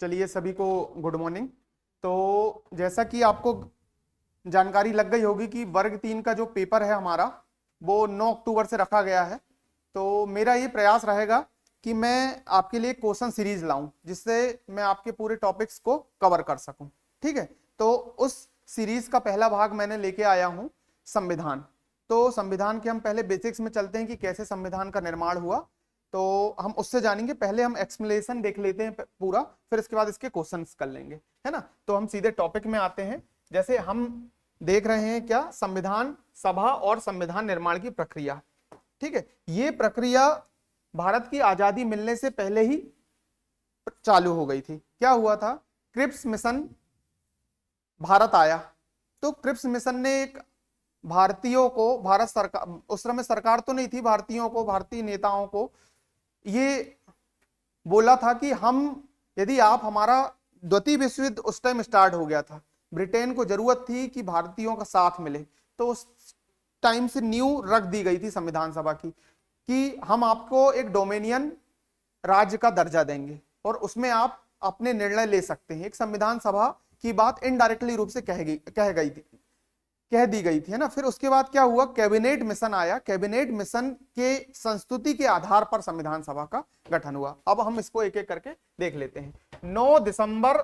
चलिए सभी को गुड मॉर्निंग। तो जैसा कि आपको जानकारी लग गई होगी कि वर्ग 3 का जो पेपर है हमारा वो 9 अक्टूबर से रखा गया है। तो मेरा ये प्रयास रहेगा कि मैं आपके लिए क्वेश्चन सीरीज लाऊं जिससे मैं आपके पूरे टॉपिक्स को कवर कर सकूं। ठीक है, तो उस सीरीज का पहला भाग मैंने लेके आया हूं संविधान। तो संविधान के हम पहले बेसिक्स में चलते हैं कि कैसे संविधान का निर्माण हुआ, तो हम उससे जानेंगे। पहले हम एक्सप्लेनेशन देख लेते हैं पूरा, फिर इसके बाद इसके क्वेश्चंस कर लेंगे, है ना। तो हम सीधे टॉपिक में आते हैं। जैसे हम देख रहे हैं क्या, संविधान सभा और संविधान निर्माण की प्रक्रिया। ठीक है, ये प्रक्रिया भारत की आजादी मिलने से पहले ही चालू हो गई थी। क्या हुआ था, क्रिप्स मिशन भारत आया, तो क्रिप्स मिशन ने एक भारतीयों को, भारत सरकार, उस समय सरकार तो नहीं थी, भारतीयों को, भारतीय नेताओं को ये बोला था कि हम, यदि आप हमारा द्वितीय विश्व युद्ध उस टाइम स्टार्ट हो गया था, ब्रिटेन को जरूरत थी कि भारतीयों का साथ मिले, तो उस टाइम से न्यू रख दी गई थी संविधान सभा की कि हम आपको एक डोमिनियन राज्य का दर्जा देंगे और उसमें आप अपने निर्णय ले सकते हैं। एक संविधान सभा की बात इनडायरेक्टली रूप से कह दी गई थी, है ना। फिर उसके बाद क्या हुआ, कैबिनेट मिशन आया। कैबिनेट मिशन के संस्तुति के आधार पर संविधान सभा का गठन हुआ। अब हम इसको एक एक करके देख लेते हैं। 9 दिसंबर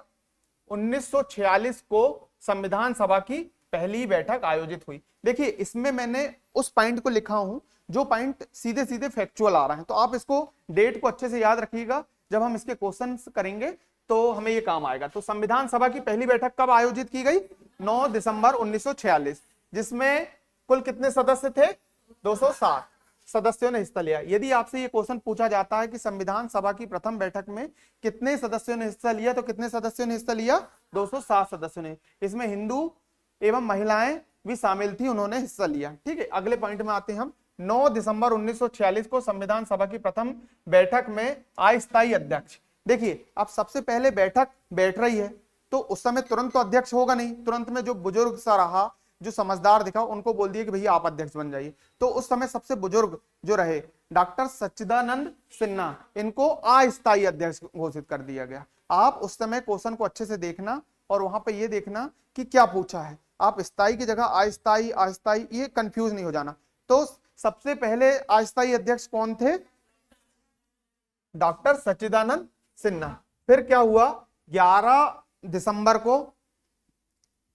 1946 को संविधान सभा की पहली बैठक आयोजित हुई। देखिए, इसमें मैंने उस पॉइंट को लिखा हूं जो पॉइंट सीधे सीधे फैक्चुअल आ रहे हैं, तो आप इसको डेट को अच्छे से याद रखिएगा। जब हम इसके क्वेश्चंस करेंगे तो हमें ये काम आएगा। तो संविधान सभा की पहली बैठक कब आयोजित की गई, 9 दिसंबर 1946, जिसमें कुल कितने सदस्य थे, 207 सदस्यों ने हिस्सा लिया। यदि आपसे ये क्वेश्चन पूछा जाता है कि संविधान सभा की प्रथम बैठक में कितने सदस्यों ने हिस्सा लिया, तो कितने सदस्यों ने हिस्सा लिया, 207 सदस्यों ने। इसमें हिंदू एवं महिलाएं भी शामिल थी, उन्होंने हिस्सा लिया। ठीक है, अगले पॉइंट में आते हैं हम। 9 दिसंबर 1946 को संविधान सभा की प्रथम बैठक में अस्थायी अध्यक्ष। देखिए, अब सबसे पहले बैठक बैठ रही है तो उस समय तुरंत तो अध्यक्ष होगा नहीं, तुरंत में जो बुजुर्ग सा रहा, जो समझदार दिखा, उनको बोल दिया कि भैया आप अध्यक्ष बन जाइए। तो उस समय सबसे बुजुर्ग जो रहे डॉक्टर सच्चिदानंद सिन्हा, इनको अस्थायी अध्यक्ष घोषित कर दिया गया। आप उस समय क्वेश्चन को अच्छे से देखना और वहां पे ये देखना कि क्या पूछा है। आप स्थायी की जगह अस्थायी, अस्थायी, ये कंफ्यूज नहीं हो जाना। तो सबसे पहले अस्थायी अध्यक्ष कौन थे, डॉक्टर सच्चिदानंद सिन्हा। फिर क्या हुआ, 11 दिसंबर को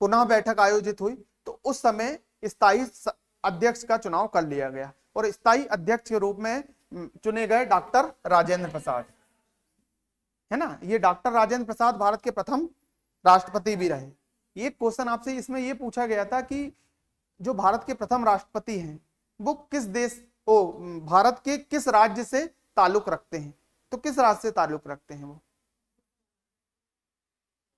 पुनः बैठक आयोजित हुई, तो उस समय स्थायी अध्यक्ष का चुनाव कर लिया गया और स्थायी अध्यक्ष के रूप में चुने गए डॉक्टर राजेंद्र प्रसाद, है ना। ये डॉक्टर राजेंद्र प्रसाद भारत के प्रथम राष्ट्रपति भी रहे। ये क्वेश्चन आपसे इसमें ये पूछा गया था कि जो भारत के प्रथम राष्ट्रपति हैं वो किस देश, भारत के किस राज्य से ताल्लुक रखते हैं, तो किस राज्य से ताल्लुक रखते हैं वो,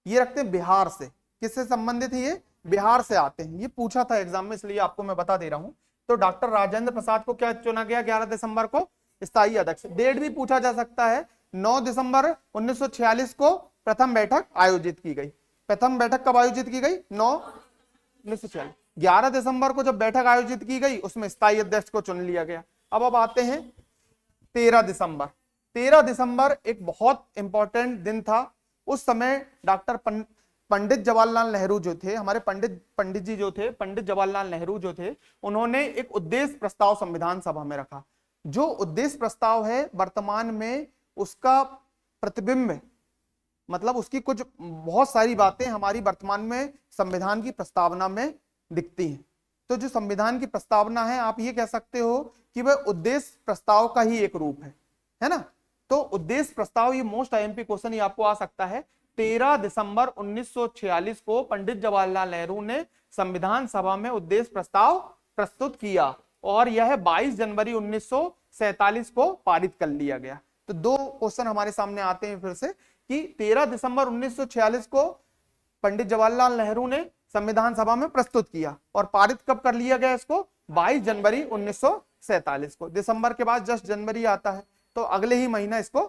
ये रखते हैं बिहार से। किससे संबंधित है ये, बिहार से आते हैं। ये पूछा था एग्जाम में, इसलिए आपको मैं बता दे रहा हूं। तो डॉक्टर राजेंद्र प्रसाद को क्या चुना गया 11 दिसंबर को, स्थायी अध्यक्ष। डेट भी पूछा जा सकता है, 9 दिसंबर 1946 को प्रथम बैठक आयोजित की गई। प्रथम बैठक कब आयोजित की गई, 9 1946। 11 दिसंबर को जब बैठक आयोजित की गई उसमें स्थायी अध्यक्ष को चुन लिया गया। अब आते हैं 13 दिसंबर। 13 दिसंबर एक बहुत इंपॉर्टेंट दिन था। उस समय डॉक्टर पंडित जवाहरलाल नेहरू जो थे, हमारे पंडित जी जो थे, पंडित जवाहरलाल नेहरू जो थे, उन्होंने एक उद्देश्य प्रस्ताव संविधान सभा में रखा। जो उद्देश्य प्रस्ताव है वर्तमान में उसका प्रतिबिंब, मतलब उसकी कुछ बहुत सारी बातें हमारी वर्तमान में संविधान की प्रस्तावना में दिखती हैं। तो जो संविधान की प्रस्तावना है, आप ये कह सकते हो कि वह उद्देश्य प्रस्ताव का ही एक रूप है ना। तो उद्देश्य प्रस्ताव, ये मोस्ट आईएमपी क्वेश्चन ये आपको आ सकता है। 13 दिसंबर 1946 को पंडित जवाहरलाल नेहरू ने संविधान सभा में उद्देश्य प्रस्ताव प्रस्तुत किया और यह 22 जनवरी 1947 को पारित कर लिया गया। तो दो क्वेश्चन हमारे सामने आते हैं फिर से कि 13 दिसंबर 1946 को पंडित जवाहरलाल नेहरू ने संविधान सभा में प्रस्तुत किया और पारित कब कर लिया गया इसको, 22 जनवरी 1947 को। दिसंबर के बाद जस्ट जनवरी आता है, तो अगले ही महीना इसको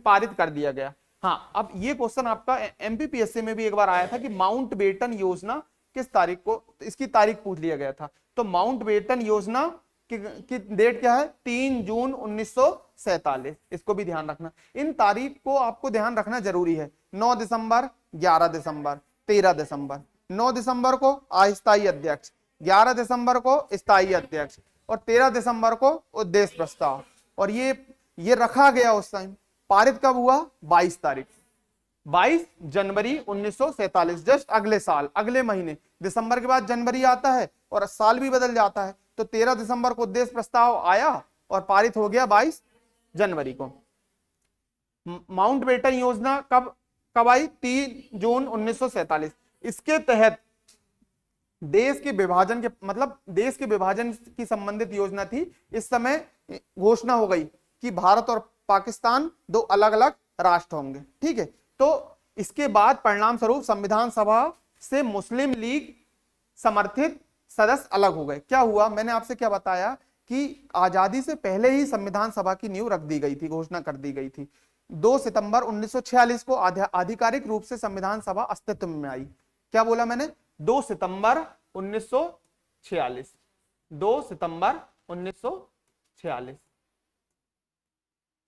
पारित कर दिया गया। हाँ, अब ये क्वेश्चन आपका एमपीपीएससी में भी एक बार आया था कि माउंटबेटन योजना किस तारीख को, इसकी तारीख पूछ लिया गया था। तो माउंटबेटन योजना की डेट क्या है, 3 जून 1947। इसको भी ध्यान रखना, इन तारीख को आपको ध्यान रखना जरूरी है। 9 दिसंबर, 11 दिसंबर, 13 दिसंबर। 9 दिसंबर को अस्थायी अध्यक्ष, 11 दिसंबर को स्थायी अध्यक्ष और 13 दिसंबर को उद्देश्य प्रस्ताव। और ये रखा गया उस टाइम। पारित कब हुआ? 22 तारीख, 22 जनवरी 1947, जस्ट अगले साल, अगले महीने। दिसंबर के बाद जनवरी आता है और साल भी बदल जाता है, तो 13 दिसंबर को उद्देश्य प्रस्ताव आया और पारित हो गया 22 जनवरी को। माउंटबेटन योजना कब कब आई? 3 जून 1947। इसके तहत देश के विभाजन के मतलब देश के विभाजन की संबंधित योजना थी। इस समय घोषणा हो गई कि भारत और पाकिस्तान दो अलग अलग राष्ट्र होंगे। ठीक है, तो इसके बाद परिणाम स्वरूप संविधान सभा से मुस्लिम लीग समर्थित सदस्य अलग हो गए। क्या हुआ? मैंने आपसे क्या बताया कि आजादी से पहले ही संविधान सभा की नींव रख दी गई थी, घोषणा कर दी गई थी। 2 सितंबर 1946 को आधिकारिक रूप से संविधान सभा अस्तित्व में आई। क्या बोला मैंने? 2 सितंबर 1946, 2 सितंबर 1946।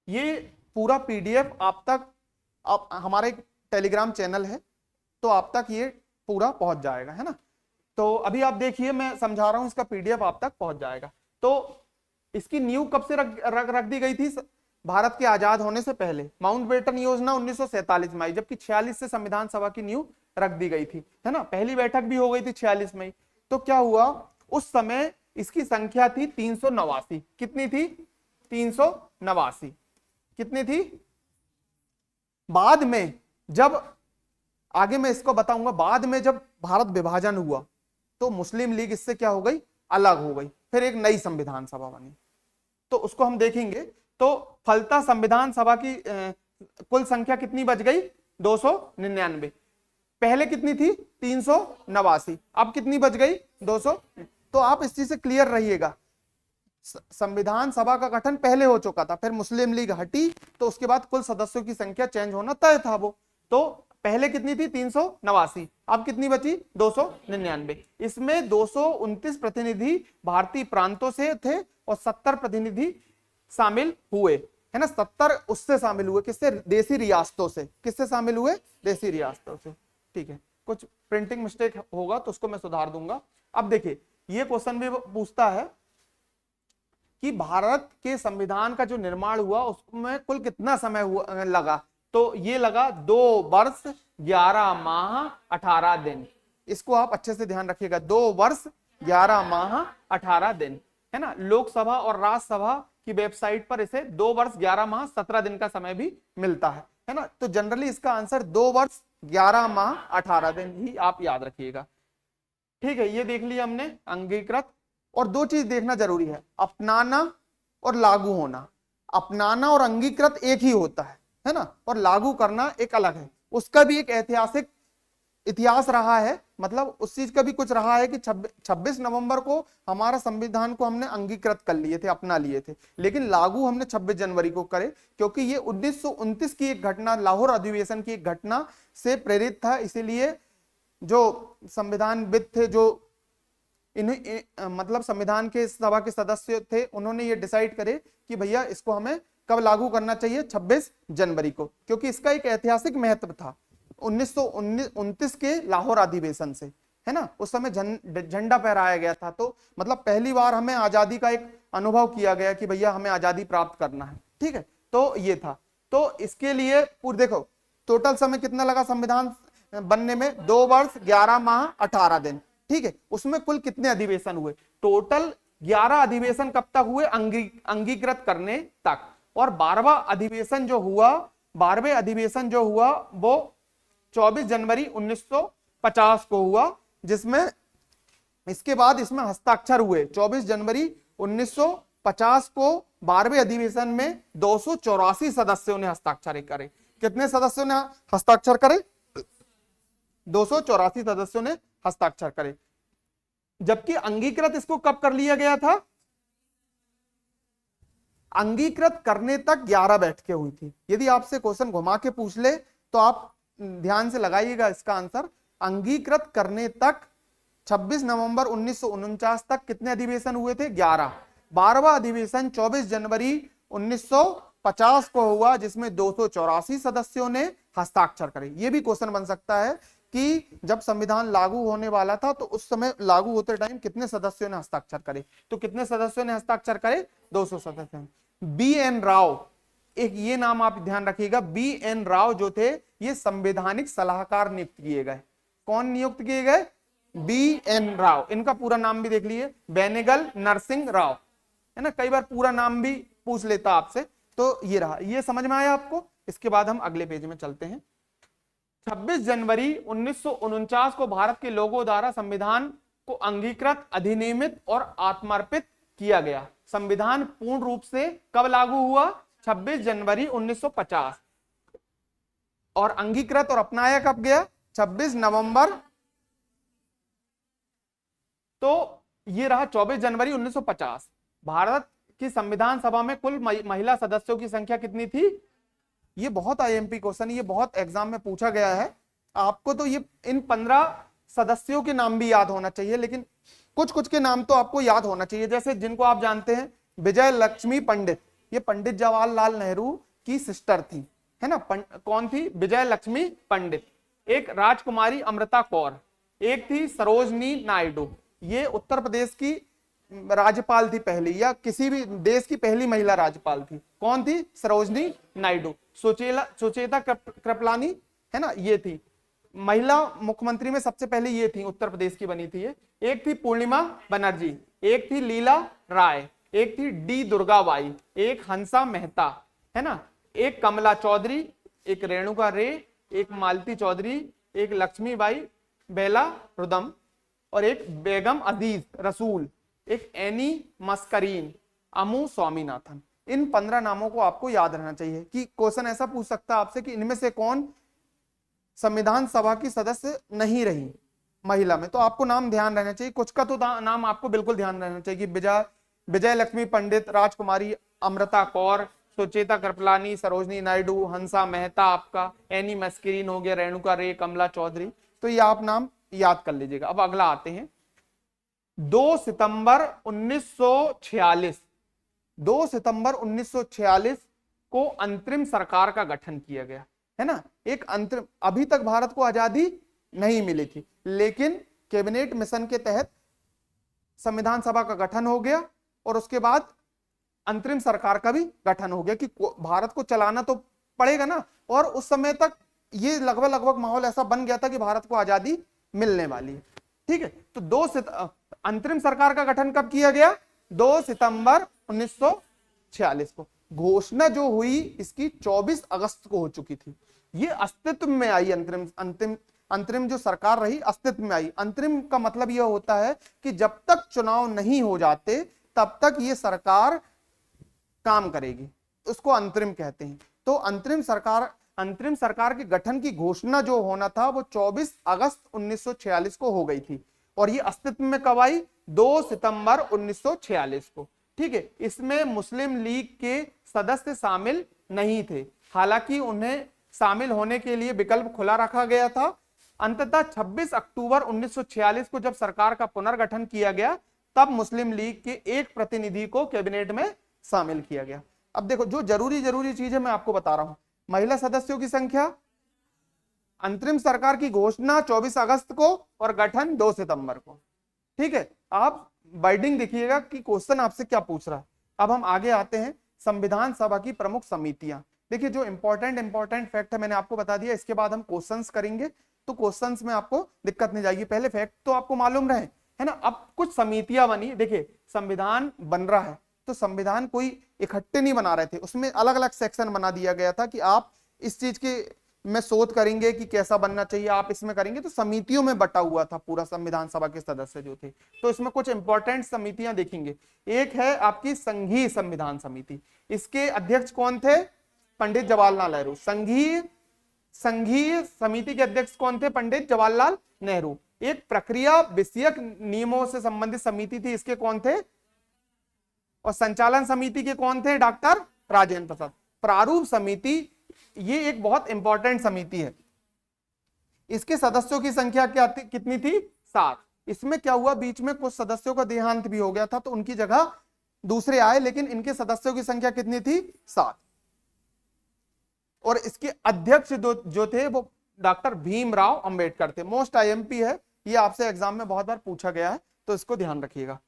ये पूरा पीडीएफ आप हमारा एक टेलीग्राम चैनल है, तो आप तक ये पूरा पहुंच जाएगा, है ना। तो अभी आप देखिए, मैं समझा रहा हूं, इसका पीडीएफ आप तक पहुंच जाएगा। तो इसकी नींव कब से रख दी गई थी? भारत के आजाद होने से पहले। माउंटबेटन योजना 1947 में आई, जबकि 46 से संविधान सभा की नींव रख दी गई थी, है ना। पहली बैठक भी हो गई थी 46 में। तो क्या हुआ? उस समय इसकी संख्या थी 389। कितनी थी? 389। कितनी थी? बाद में जब, आगे मैं इसको बताऊंगा, बाद में जब भारत विभाजन हुआ तो मुस्लिम लीग इससे क्या हो गई? अलग हो गई। फिर एक नई संविधान सभा बनी, तो उसको हम देखेंगे। तो फलतः संविधान सभा की कुल संख्या कितनी बच गई? 299। पहले कितनी थी? 389। अब कितनी बच गई? 200। तो आप इस चीज से क्लियर रहिएगा, संविधान सभा का गठन पहले हो चुका था, फिर मुस्लिम लीग हटी, तो उसके बाद कुल सदस्यों की संख्या चेंज होना तय था। वो तो पहले कितनी थी? 389। अब कितनी बची? 299। इसमें 229 प्रतिनिधि भारतीय प्रांतों से थे और 70 प्रतिनिधि शामिल हुए, है ना। 70 उससे शामिल हुए, किससे? देसी रियासतों से। किससे शामिल हुए? देसी रियासतों से। ठीक है, कुछ प्रिंटिंग मिस्टेक होगा तो उसको मैं सुधार दूंगा। अब देखिए, ये क्वेश्चन भी पूछता है कि भारत के संविधान का जो निर्माण हुआ उसमें कुल कितना समय हुआ लगा? तो ये लगा 2 वर्ष 11 माह 18 दिन। इसको आप अच्छे से ध्यान रखिएगा, 2 वर्ष 11 माह 18 दिन, है ना। लोकसभा और राज्यसभा की वेबसाइट पर इसे 2 वर्ष 11 माह 17 दिन का समय भी मिलता है ना। तो जनरली इसका आंसर 2 वर्ष 11 माह 18 दिन ही आप याद रखिएगा। ठीक है, ये देख लिया हमने अंगीकृत। और 2 चीज देखना जरूरी है, अपनाना और लागू होना। अपनाना और अंगीकृत एक ही होता है ना, और लागू करना एक अलग है। उसका भी एक ऐतिहासिक इतिहास रहा है, मतलब उस चीज का भी कुछ रहा है कि 26 नवंबर को हमारा संविधान को हमने अंगीकृत कर लिए थे, अपना लिए थे, लेकिन लागू हमने 26 जनवरी को करे, क्योंकि ये 1929 की एक घटना, लाहौर अधिवेशन की एक घटना से प्रेरित था। इसीलिए जो संविधानविद थे, जो मतलब संविधान के सभा के सदस्य थे, उन्होंने ये डिसाइड करे कि भैया इसको हमें कब लागू करना चाहिए? 26 जनवरी को, क्योंकि इसका एक ऐतिहासिक महत्व था 1929 के लाहौर अधिवेशन से, है ना। उस समय झंडा फहराया गया था, तो मतलब पहली बार हमें आजादी का एक अनुभव किया गया कि भैया हमें आजादी प्राप्त करना है। ठीक है, तो ये था। तो इसके लिए पूरे देखो, टोटल समय कितना लगा संविधान बनने में? 2 वर्ष 11 माह 18 दिन। ठीक है, उसमें कुल कितने अधिवेशन हुए? टोटल 11 अधिवेशन कब तक हुए? अंगीकृत करने तक। और 12वां अधिवेशन जो हुआ, 12वें अधिवेशन जो हुआ वो 24 जनवरी 1950 को हुआ, जिसमें इसके बाद इसमें हस्ताक्षर हुए। 24 जनवरी 1950 को 12वें अधिवेशन में 284 सदस्यों ने हस्ताक्षर करे। कितने सदस्यों ने हस्ताक्षर करे? 284 सदस्यों ने हस्ताक्षर करे। जबकि अंगीकृत इसको कब कर लिया गया था? अंगीकृत करने तक 11 बैठकें हुई थी। यदि आपसे क्वेश्चन घुमा के पूछ ले तो आप ध्यान से लगाइएगा इसका आंसर। अंगीकृत करने तक 26 नवंबर 1949 तक कितने अधिवेशन हुए थे? 11। 12वां अधिवेशन 24 जनवरी 1950 को हुआ, जिसमें 284 सदस्यों ने हस्ताक्षर करे। ये भी क्वेश्चन बन सकता है कि जब संविधान लागू होने वाला था तो उस समय लागू होते टाइम कितने सदस्यों ने हस्ताक्षर करे, तो कितने सदस्यों ने हस्ताक्षर करे, 200 सदस्य। बी एन राव, एक ये नाम आप ध्यान रखिएगा, बी एन राव जो थे ये संवैधानिक सलाहकार नियुक्त किए गए। कौन नियुक्त किए गए, बी एन राव। इनका पूरा नाम भी देख लीजिए, बेनेगल नरसिंह राव, है ना, कई बार पूरा नाम भी पूछ लेता आपसे। तो ये रहा, ये समझ में आया आपको। इसके बाद हम अगले पेज में चलते हैं। 26 जनवरी 1949 को भारत के लोगों द्वारा संविधान को अंगीकृत, अधिनियमित और आत्मार्पित किया गया। संविधान पूर्ण रूप से कब लागू हुआ, 26 जनवरी 1950, और अंगीकृत और अपनाया कब गया, 26 नवंबर। तो ये रहा 24 जनवरी 1950। भारत की संविधान सभा में कुल महिला सदस्यों की संख्या कितनी थी, ये बहुत आईएमपी क्वेश्चन, ये बहुत एग्जाम में पूछा गया है। आपको तो ये इन 15 सदस्यों के नाम भी याद होना चाहिए, लेकिन कुछ कुछ के नाम तो आपको याद होना चाहिए। जैसे जिनको आप जानते हैं, विजय लक्ष्मी पंडित, ये पंडित जवाहरलाल नेहरू की सिस्टर थी, है ना। कौन थी, विजय लक्ष्मी पंडित। एक राजकुमारी अमृता कौर, एक थी सरोजनी नायडू, ये उत्तर प्रदेश की राज्यपाल थी पहली, या किसी भी देश की पहली महिला राज्यपाल थी। कौन थी, सरोजनी नायडू। सुचेता कृपलानी, है ना, ये थी महिला मुख्यमंत्री में सबसे पहले, ये थी उत्तर प्रदेश की बनी थी ये। एक थी पूर्णिमा बनर्जी, एक थी लीला राय, एक थी डी दुर्गाबाई, एक हंसा मेहता, है ना, एक कमला चौधरी, एक रेणुका रे, एक मालती चौधरी, एक लक्ष्मीबाई बेला रुदम, और एक बेगम अजीज रसूल, एक एनी मस्करीन, अमू स्वामीनाथन। इन 15 नामों को आपको याद रहना चाहिए कि क्वेश्चन ऐसा पूछ सकता है आपसे कि इनमें से कौन संविधान सभा की सदस्य नहीं रही महिला में, तो आपको नाम ध्यान रहना चाहिए। कुछ का तो नाम आपको बिल्कुल ध्यान रहना चाहिए कि विजय लक्ष्मी पंडित, राजकुमारी अमृता कौर, सुचेता कृपलानी, सरोजनी नायडू, हंसा मेहता, आपका एनी मस्करीन हो गया, रेणुका रे, कमला चौधरी, तो ये आप नाम याद कर लीजिएगा। अब अगला आते हैं, 2 सितंबर 1946, 2 सितंबर 1946 को अंतरिम सरकार का गठन किया गया, है ना। एक अंतरिम, अभी तक भारत को आजादी नहीं मिली थी, लेकिन कैबिनेट मिशन के तहत संविधान सभा का गठन हो गया, और उसके बाद अंतरिम सरकार का भी गठन हो गया कि भारत को चलाना तो पड़ेगा ना। और उस समय तक ये लगभग माहौल ऐसा बन गया था कि भारत को आजादी मिलने वाली है, ठीक है। तो अंतरिम सरकार का गठन कब किया गया, 2 सितंबर 1946 को। घोषणा जो हुई इसकी 24 अगस्त को हो चुकी थी। ये अस्तित्व में आई, अंतरिम जो सरकार रही अस्तित्व में आई। अंतरिम का मतलब यह होता है कि जब तक चुनाव नहीं हो जाते तब तक ये सरकार काम करेगी, उसको अंतरिम कहते हैं। तो अंतरिम सरकार के गठन की घोषणा जो होना था वो 24 अगस्त 1946 को हो गई थी, और ये अस्तित्व में कब आई, 2 सितंबर 1946 को, ठीक है। इसमें मुस्लिम लीग के सदस्य शामिल नहीं थे, हालांकि उन्हें शामिल होने के लिए विकल्प खुला रखा गया था। अंततः 26 अक्टूबर 1946 को जब सरकार का पुनर्गठन किया गया, तब मुस्लिम लीग के एक प्रतिनिधि को कैबिनेट में शामिल किया गया। अब देखो, जो जरूरी चीज है मैं आपको बता रहा हूं। महिला सदस्यों की संख्या, अंतरिम सरकार की घोषणा 24 अगस्त को, और गठन 2 सितंबर को, ठीक है। आप वर्डिंग देखिएगा कि क्वेश्चन आपसे क्या पूछ रहा है। अब हम आगे आते हैं, संविधान सभा की प्रमुख समितियां। देखिए, जो इंपॉर्टेंट फैक्ट है मैंने आपको बता दिया, इसके बाद हम क्वेश्चंस करेंगे, तो क्वेश्चंस में आपको दिक्कत नहीं जाएगी। पहले फैक्ट तो आपको मालूम रहे, है ना। अब कुछ समितियां बनी। देखिए, संविधान बन रहा है तो संविधान कोई इकट्ठे नहीं बना रहे थे, उसमें अलग अलग सेक्शन बना दिया गया था कि आप इस चीज के में शोध करेंगे कि कैसा बनना चाहिए, आप इसमें करेंगे। तो समितियों में बटा हुआ था पूरा संविधान सभा के सदस्य जो थे। तो इसमें कुछ इंपॉर्टेंट समितियां देखेंगे। एक है आपकी संघीय संविधान समिति, इसके अध्यक्ष कौन थे, पंडित जवाहरलाल नेहरू। संघीय समिति के अध्यक्ष कौन थे, पंडित जवाहरलाल नेहरू। एक प्रक्रिया विषयक नियमों से संबंधित समिति थी, इसके कौन थे, और संचालन समिति के कौन थे, डॉक्टर राजेंद्र प्रसाद। प्रारूप समिति, ये एक बहुत इंपॉर्टेंट समिति है। इसके सदस्यों की संख्या कितनी थी, 7। इसमें क्या हुआ, बीच में कुछ सदस्यों का देहांत भी हो गया था, तो उनकी जगह दूसरे आए, लेकिन इनके सदस्यों की संख्या कितनी थी, 7। और इसके अध्यक्ष जो थे वो डॉक्टर भीमराव अंबेडकर थे। मोस्ट आईएमपी है, ये आपसे एग्जाम में बहुत बार पूछा गया है, तो इसको ध्यान रखिएगा।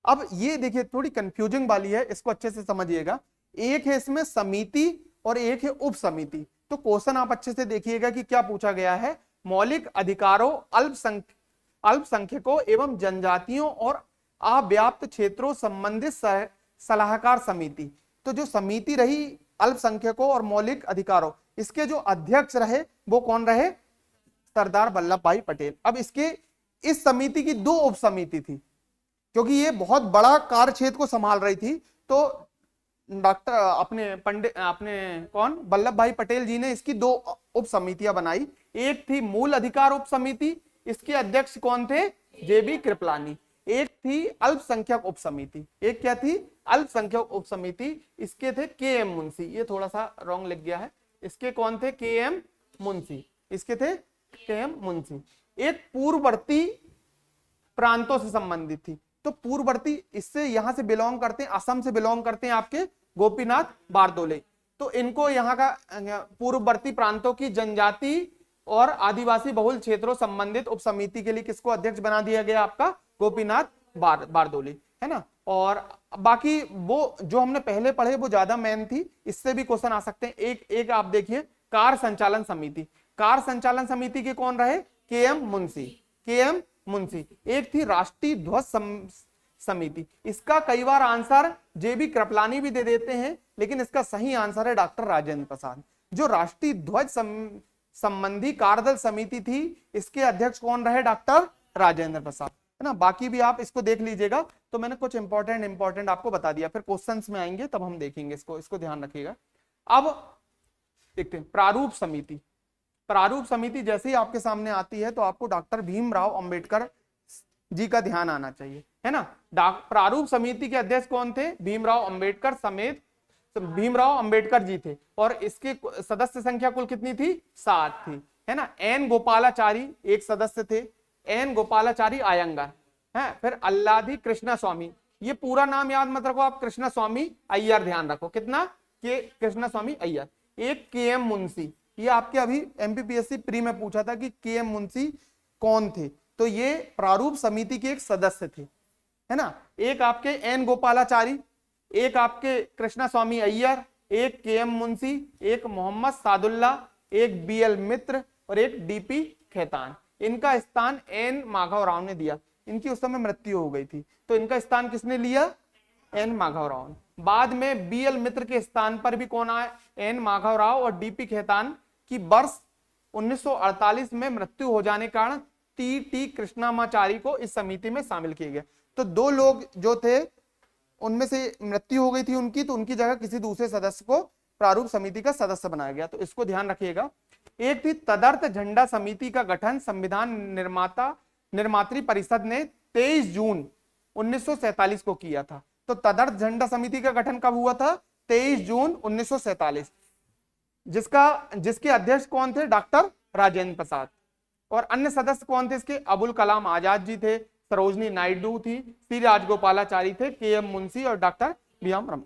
अब ये देखिए थोड़ी कंफ्यूजिंग वाली है, इसको अच्छे से समझिएगा। एक है इसमें समिति और एक है उप समिति। तो क्वेश्चन आप अच्छे से देखिएगा कि क्या पूछा गया है। मौलिक अधिकारों, अल्पसंख्यकों एवं जनजातियों और अव्याप्त क्षेत्रों संबंधित सलाहकार समिति। तो जो समिति रही अल्पसंख्यकों और मौलिक अधिकारों, इसके जो अध्यक्ष रहे वो कौन रहे? सरदार वल्लभ भाई पटेल। अब इसके इस समिति की दो उप समिति थी, क्योंकि ये बहुत बड़ा कार्य क्षेत्र को संभाल रही थी। तो डॉक्टर अपने कौन वल्लभ भाई पटेल जी ने इसकी दो उप समितियां बनाई। एक थी मूल अधिकार उप समिति, इसके अध्यक्ष कौन थे? जेबी कृपलानी। एक थी अल्पसंख्यक उप समिति, एक क्या थी? अल्पसंख्यक उप समिति, इसके थे के एम मुंशी। ये थोड़ा सा रॉन्ग लिख गया है, इसके कौन थे? के एम मुंशी, इसके थे के एम मुंशी। एक पूर्ववर्ती प्रांतों से संबंधित थी। तो पूर्ववर्ती, इससे यहां से बिलोंग करते हैं, असम से बिलोंग करते हैं आपके गोपीनाथ बारदोले। तो इनको यहाँ का पूर्ववर्ती प्रांतों की जनजाति और आदिवासी बहुल क्षेत्रों संबंधित उप समिति के लिए किसको अध्यक्ष बना दिया गया? आपका गोपीनाथ बारदोले, है ना। और बाकी वो जो हमने पहले पढ़े वो ज्यादा मेन थी, इससे भी क्वेश्चन आ सकते हैं। एक आप देखिए, कार्य संचालन समिति। कार्य संचालन समिति के कौन रहे? के एम मुंशी, के एम मुंशी। एक थी राष्ट्रीय ध्वज समिति, इसका कई बार आंसर जेबी कृपलानी भी दे देते हैं, लेकिन इसका सही आंसर है डॉक्टर राजेंद्र प्रसाद। जो राष्ट्रीय ध्वज संबंधी कार्यदल समिति थी, इसके अध्यक्ष कौन रहे? डॉक्टर राजेंद्र प्रसाद, है ना। बाकी भी आप इसको देख लीजिएगा। तो मैंने कुछ इंपॉर्टेंट आपको बता दिया, फिर क्वेश्चंस में आएंगे तब हम देखेंगे इसको ध्यान रखिएगा। अब देखते हैं प्रारूप समिति। प्रारूप समिति जैसे ही आपके सामने आती है तो आपको डॉक्टर भीमराव अंबेडकर जी का ध्यान आना चाहिए, है ना। प्रारूप समिति के अध्यक्ष कौन थे? भीमराव अंबेडकर समेत भीमराव अंबेडकर जी थे। और इसके सदस्य संख्या कुल कितनी थी? 7 थी, है ना। एन गोपालाचारी एक सदस्य थे, एन गोपालाचारी आयंगर है। फिर अल्लाधी कृष्णा स्वामी, ये पूरा नाम याद मत रखो आप, कृष्णा स्वामी अय्यर ध्यान रखो। कितना? के कृष्णा स्वामी अय्यर। एक के एम मुंशी, ये आपके अभी एमपीपीएससी प्री में पूछा था कि के एम मुंशी कौन थे, तो ये प्रारूप समिति के एक सदस्य थे, है ना। एक आपके एन गोपालाचारी, एक आपके कृष्णा स्वामी अय्यर, एक के एम मुंशी, एक मोहम्मद सादुल्ला, एक बी एल मित्र और एक डीपी खेतान। इनका स्थान एन माधव राव ने दिया। इनकी उस समय मृत्यु हो गई थी, तो इनका स्थान किसने लिया? एन माधव राव। बाद में बी एल मित्र के स्थान पर भी कौन आए? एन माधव राव। और डीपी खेतान की वर्ष 1948 में मृत्यु हो जाने के कारण टी कृष्णामाचारी को इस समिति में शामिल किए गए। तो दो लोग जो थे उनमें से मृत्यु हो गई थी उनकी, तो उनकी जगह किसी दूसरे सदस्य को प्रारूप समिति का सदस्य बनाया गया। तो इसको ध्यान रखिएगा। एक थी तदर्थ झंडा समिति का गठन संविधान निर्मात्री परिषद ने 23 जून 1947 को किया था। तो तदर्थ झंडा समिति का गठन कब हुआ था? 23 जून 1947, जिसके अध्यक्ष कौन थे? डॉक्टर राजेंद्र प्रसाद। और अन्य सदस्य कौन थे इसके? अबुल कलाम आजाद जी थे, सरोजनी नायडू थी, सी राजगोपालाचारी थे, के एम मुंशी और डॉक्टर बीएम रम।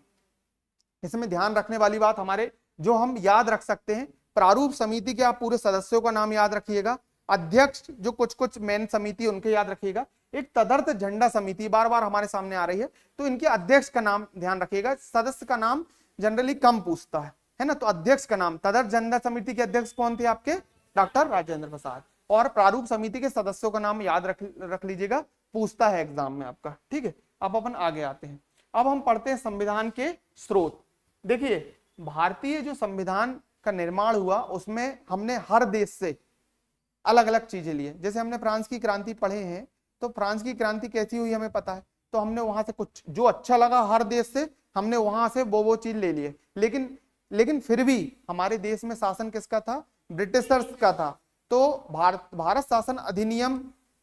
इसमें ध्यान रखने वाली बात हमारे जो हम याद रख सकते हैं, प्रारूप समिति के आप पूरे सदस्यों का नाम याद रखिएगा, अध्यक्ष जो कुछ मेन समिति उनके याद रखिएगा। एक तदर्थ झंडा समिति बार बार हमारे सामने आ रही है, तो इनके अध्यक्ष का नाम ध्यान रखिएगा। सदस्य का नाम जनरली कम पूछता है ना। तो अध्यक्ष का नाम, तदर्थ झंडा समिति के अध्यक्ष कौन थे आपके? डॉक्टर राजेंद्र प्रसाद। और प्रारूप समिति के सदस्यों का नाम याद रख लीजिएगा, पूछता है एग्जाम में आपका, ठीक है। अब अपन आगे आते हैं। अब हम पढ़ते हैं संविधान के स्रोत। देखिए, भारतीय जो संविधान का निर्माण हुआ उसमें हमने हर देश से अलग अलग चीजें लिए। जैसे हमने फ्रांस की क्रांति पढ़े हैं, तो फ्रांस की क्रांति कैसी हुई हमें पता है, तो हमने वहां से कुछ जो अच्छा लगा हर देश से हमने वहां से वो चीज ले लिए। लेकिन फिर भी हमारे देश में शासन किसका था? ब्रिटिशर्स का था। तो भारत शासन अधिनियम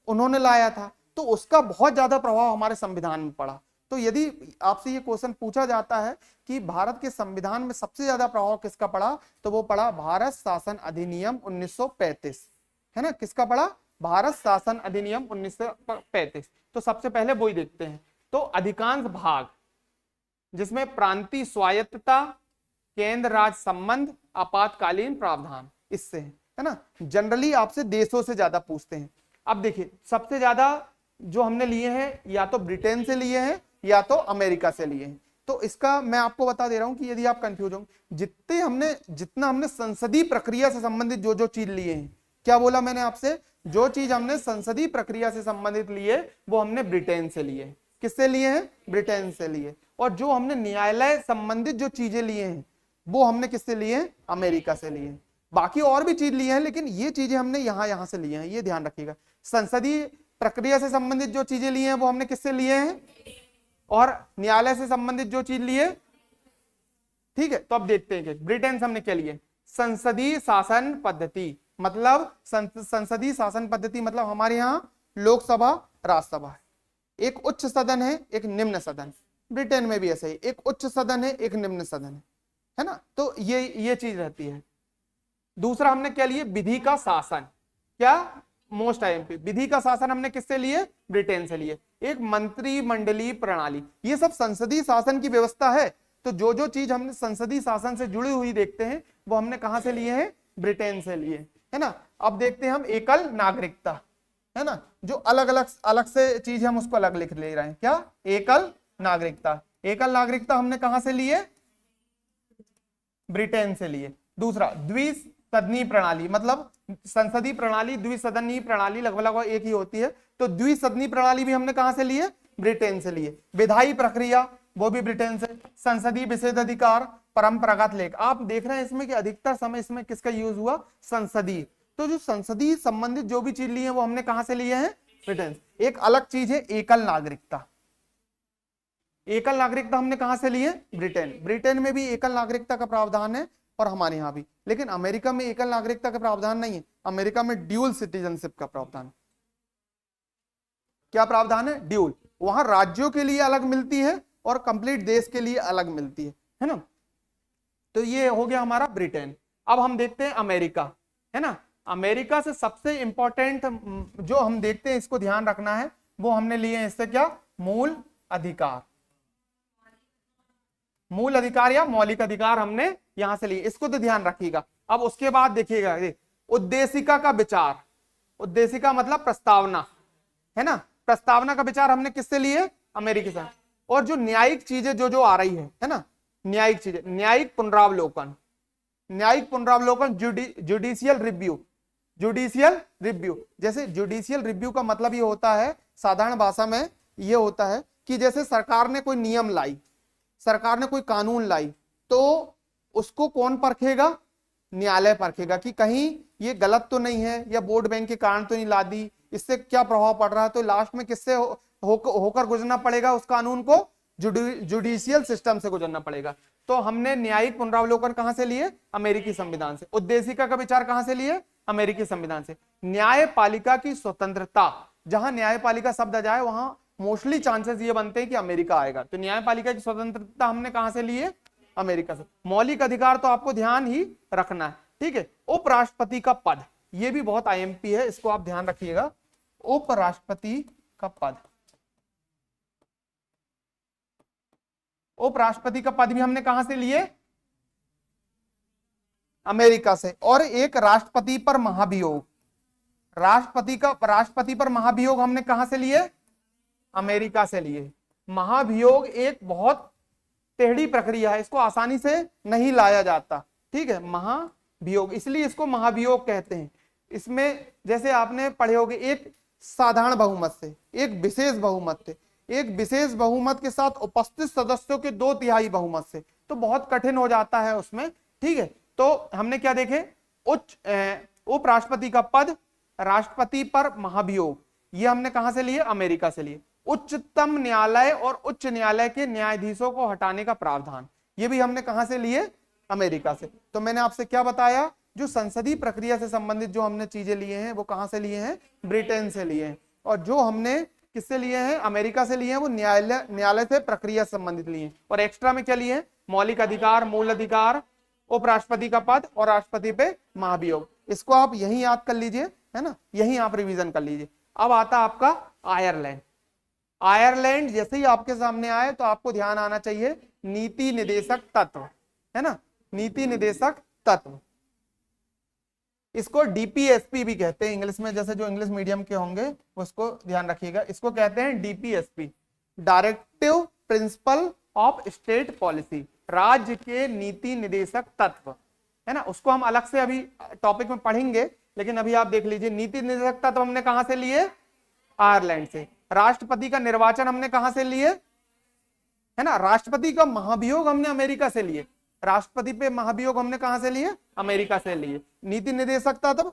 उन्होंने लाया था, तो उसका बहुत ज्यादा प्रभाव हमारे संविधान में पड़ा। तो यदि आपसे ये क्वेश्चन पूछा जाता है कि भारत के संविधान में सबसे ज्यादा प्रभाव किसका पड़ा, तो वो पड़ा भारत शासन अधिनियम 1935, है ना। किसका पड़ा? भारत शासन अधिनियम 1935। तो सबसे पहले वो ही देखते हैं। तो अधिकांश भाग जिसमें प्रांतीय स्वायत्तता केंद्र राज्य संबंध, आपातकालीन प्रावधान, इससे है ना। जनरली आपसे देशों से ज्यादा पूछते हैं। अब देखिए सबसे ज्यादा जो हमने लिए हैं या तो ब्रिटेन से लिए हैं या तो अमेरिका से लिए हैं। तो इसका मैं आपको बता दे रहा हूं कि यदि आप कंफ्यूज हो, जितना हमने संसदीय प्रक्रिया से संबंधित जो जो चीज लिए हैं, क्या बोला मैंने आपसे, जो चीज हमने संसदीय प्रक्रिया से संबंधित लिए वो हमने ब्रिटेन से लिए। किससे लिए हैं? ब्रिटेन से लिए। और जो हमने न्यायालय संबंधित जो चीजें लिए हैं वो हमने किससे लिए हैं? अमेरिका से लिए। बाकी और भी चीज लिए हैं लेकिन ये चीजें हमने यहां से लिए हैं, ये ध्यान रखिएगा। संसदीय प्रक्रिया से संबंधित जो चीजें लिए हैं वो हमने किससे लिए हैं, और न्यायालय से संबंधित जो चीज लिए, ठीक है। तो अब देखते हैं कि ब्रिटेन से हमने क्या लिए। संसदीय शासन पद्धति, मतलब संसदीय शासन पद्धति मतलब हमारे यहां लोकसभा राज्यसभा है, एक उच्च सदन है एक निम्न सदन। ब्रिटेन में भी ऐसा ही, एक उच्च सदन है एक निम्न सदन है ना। तो ये चीज रहती है। दूसरा हमने क्या लिए? विधि का शासन। क्या? मोस्ट आईएमपी विधि का शासन हमने किससे लिए? ब्रिटेन से लिए। एक मंत्रिमंडलीय प्रणाली, ये सब संसदीय शासन की व्यवस्था है। तो जो जो चीज हमने संसदीय शासन से जुड़ी हुई देखते हैं वो हमने कहां से लिए हैं? ब्रिटेन से लिए, है ना। अब देखते हैं हम एकल नागरिकता, है ना, जो अलग से चीज हम उसको अलग लिख ले रहे हैं। क्या? एकल नागरिकता। एकल नागरिकता हमने कहां से लिए? ब्रिटेन से लिए। दूसरा द्विसदनीय प्रणाली, मतलब संसदीय प्रणाली द्विसदनीय प्रणाली लगभग एक ही होती है। तो द्विसदनीय प्रणाली भी हमने कहां से लिए? ब्रिटेन से लिए। विधायी प्रक्रिया वो भी ब्रिटेन से। संसदीय विशेषाधिकार, परंपरागत लेख, आप देख रहे हैं इसमें कि अधिकतर समय इसमें किसका यूज हुआ? संसदीय। तो जो संसदीय संबंधित जो भी चीज ली है वो हमने कहां से लिए हैं? ब्रिटेन। एक अलग चीज है एकल नागरिकता। एकल नागरिकता हमने कहां से लिए? ब्रिटेन। ब्रिटेन में भी एकल नागरिकता का प्रावधान है और हमारे यहां भी, लेकिन अमेरिका में एकल नागरिकता का प्रावधान नहीं है। अमेरिका में ड्यूल सिटीजनशिप का प्रावधान। क्या प्रावधान है? ड्यूल। वहां राज्यों के लिए अलग मिलती है और कंप्लीट देश के लिए अलग मिलती है ना। तो ये हो गया हमारा ब्रिटेन। अब हम देखते हैं अमेरिका, है ना। अमेरिका से सबसे इंपॉर्टेंट जो हम देखते हैं, इसको ध्यान रखना है, वो हमने लिए हैं इससे क्या? मूल अधिकार। मूल अधिकार या मौलिक अधिकार हमने यहां से लिए, इसको तो ध्यान रखिएगा। अब उसके बाद देखिएगा उद्देशिका का विचार। उद्देशिका मतलब प्रस्तावना, है ना। प्रस्तावना का विचार हमने किससे लिए? अमेरिका से। और जो न्यायिक चीजें जो जो आ रही है ना, न्यायिक चीजें, न्यायिक पुनरावलोकन। न्यायिक पुनरावलोकन, जुडिशियल रिव्यू। जुडिशियल रिव्यू, जैसे जुडिशियल रिव्यू का मतलब ये होता है साधारण भाषा में, ये होता है कि जैसे सरकार ने कोई नियम लाई, सरकार ने कोई कानून लाई, तो उसको कौन परखेगा? न्यायालय परखेगा कि कहीं ये गलत तो नहीं है या वोट बैंक के कारण तो नहीं ला दी, इससे क्या प्रभाव पड़ रहा है। तो लास्ट में किससे होकर गुजरना पड़ेगा? उस कानून को जुडिशियल सिस्टम से गुजरना पड़ेगा। तो हमने न्यायिक पुनरावलोकन कहां से लिए? अमेरिकी संविधान से। उद्देशिका का विचार कहां से लिए? अमेरिकी संविधान से। न्यायपालिका की स्वतंत्रता, जहां न्यायपालिका शब्द आ जाए वहां मोस्टली चांसेस ये बनते हैं कि अमेरिका आएगा। तो न्यायपालिका की स्वतंत्रता हमने कहां से लिए? अमेरिका से। मौलिक अधिकार तो आपको ध्यान ही रखना है, ठीक है। उपराष्ट्रपति का पद, ये भी बहुत आईएमपी है, इसको आप ध्यान रखिएगा। उपराष्ट्रपति का पद, उपराष्ट्रपति का पद भी हमने कहां से लिए? अमेरिका से। और एक राष्ट्रपति पर महाभियोग, राष्ट्रपति पर महाभियोग हमने कहां से लिए? अमेरिका से लिए। महाभियोग एक बहुत टेढ़ी प्रक्रिया है, इसको आसानी से नहीं लाया जाता, ठीक है। महाभियोग, इसलिए इसको महाभियोग कहते हैं। इसमें जैसे आपने पढ़े होंगे, एक साधारण बहुमत से, एक विशेष बहुमत से, एक विशेष बहुमत के साथ उपस्थित सदस्यों के 2/3 बहुमत से, तो बहुत कठिन हो जाता है उसमें, ठीक है। तो हमने क्या देखे? उपराष्ट्रपति का पद, राष्ट्रपति पर महाभियोग, ये हमने कहां से लिए? अमेरिका से लिए। उच्चतम न्यायालय और उच्च न्यायालय के न्यायाधीशों को हटाने का प्रावधान, ये भी हमने कहां से लिए? अमेरिका से। तो मैंने आपसे क्या बताया? जो संसदीय प्रक्रिया से संबंधित जो हमने चीजें लिए हैं वो कहां से लिए हैं? ब्रिटेन से लिए हैं। और जो हमने किससे लिए हैं? अमेरिका से लिए हैं, वो न्यायालय से प्रक्रिया संबंधित लिए हैं। और एक्स्ट्रा में क्या लिए हैं? मौलिक अधिकार, मूल अधिकार, उपराष्ट्रपति का पद और राष्ट्रपति पे महाभियोग। इसको आप यही याद कर लीजिए, है ना, यही आप रिवीजन कर लीजिए। अब आता आपका आयरलैंड। आयरलैंड जैसे ही आपके सामने आए तो आपको ध्यान आना चाहिए नीति निदेशक तत्व, है ना। नीति निदेशक तत्व। इसको डीपीएसपी भी कहते हैं इंग्लिश में, जैसे जो इंग्लिश मीडियम के होंगे उसको ध्यान रखिएगा, इसको कहते हैं DPSP, directive principle of state policy, राज्य के नीति निदेशक तत्व, है ना। उसको हम अलग से अभी टॉपिक में पढ़ेंगे, लेकिन अभी आप देख लीजिए नीति निदेशक तत्व हमने कहां से लिए, आयरलैंड से। राष्ट्रपति का निर्वाचन हमने कहां से लिए, है ना। राष्ट्रपति का महाभियोग हमने अमेरिका से लिए, राष्ट्रपति पे महाभियोग हमने कहां से लिए, अमेरिका से लिए। नीति निदेशक तत्व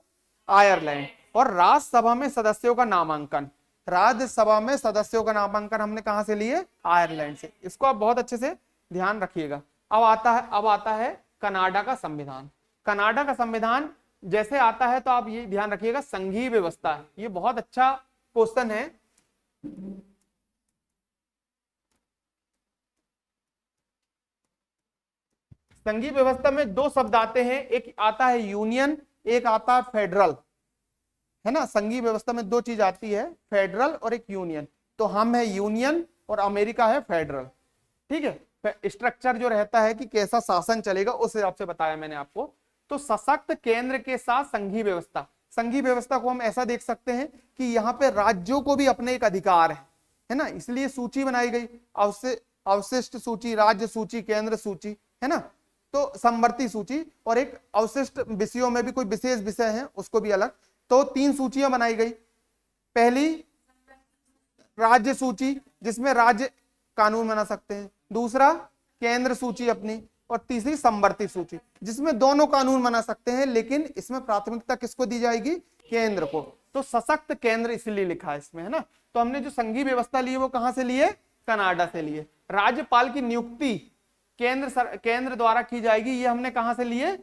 आयरलैंड। और राज्यसभा में सदस्यों का नामांकन, राज्यसभा में सदस्यों का नामांकन हमने कहां से लिए, आयरलैंड से। इसको आप बहुत अच्छे से ध्यान रखिएगा। अब आता है कनाडा का संविधान। कनाडा का संविधान जैसे आता है तो आप ये ध्यान रखिएगा, संघीय व्यवस्था है। ये बहुत अच्छा क्वेश्चन है। संघीय व्यवस्था में दो शब्द आते हैं, एक आता है यूनियन, एक आता है फेडरल, है ना। संघीय व्यवस्था में दो चीज आती है, फेडरल और एक यूनियन। तो हम है यूनियन और अमेरिका है फेडरल, ठीक है। स्ट्रक्चर जो रहता है कि कैसा शासन चलेगा उस हिसाब से बताया मैंने आपको। तो सशक्त केंद्र के साथ संघीय व्यवस्था, संघीय व्यवस्था को हम ऐसा देख सकते हैं कि यहाँ पे राज्यों को भी अपने एक अधिकार है ना। इसलिए सूची बनाई गई, अवशिष्ट सूची, राज्य सूची, केंद्र सूची, है ना। तो समवर्ती सूची, और एक अवशिष्ट विषयों में भी कोई विशेष विषय है उसको भी अलग। तो 3 सूचियां बनाई गई। पहली राज्य सूची, जिसमें राज्य कानून बना सकते हैं। दूसरा केंद्र सूची अपनी, और तीसरी समवर्ती सूची, जिसमें दोनों कानून बना सकते हैं, लेकिन इसमें प्राथमिकता किसको दी जाएगी, केंद्र को। तो सशक्त केंद्र इसलिए लिखा है इसमें, है ना। तो हमने जो संघीय व्यवस्था ली है वो कहां से लिए, कनाडा से लिए। राज्यपाल की नियुक्ति केंद्र द्वारा की जाएगी, ये हमने कहां से लिए,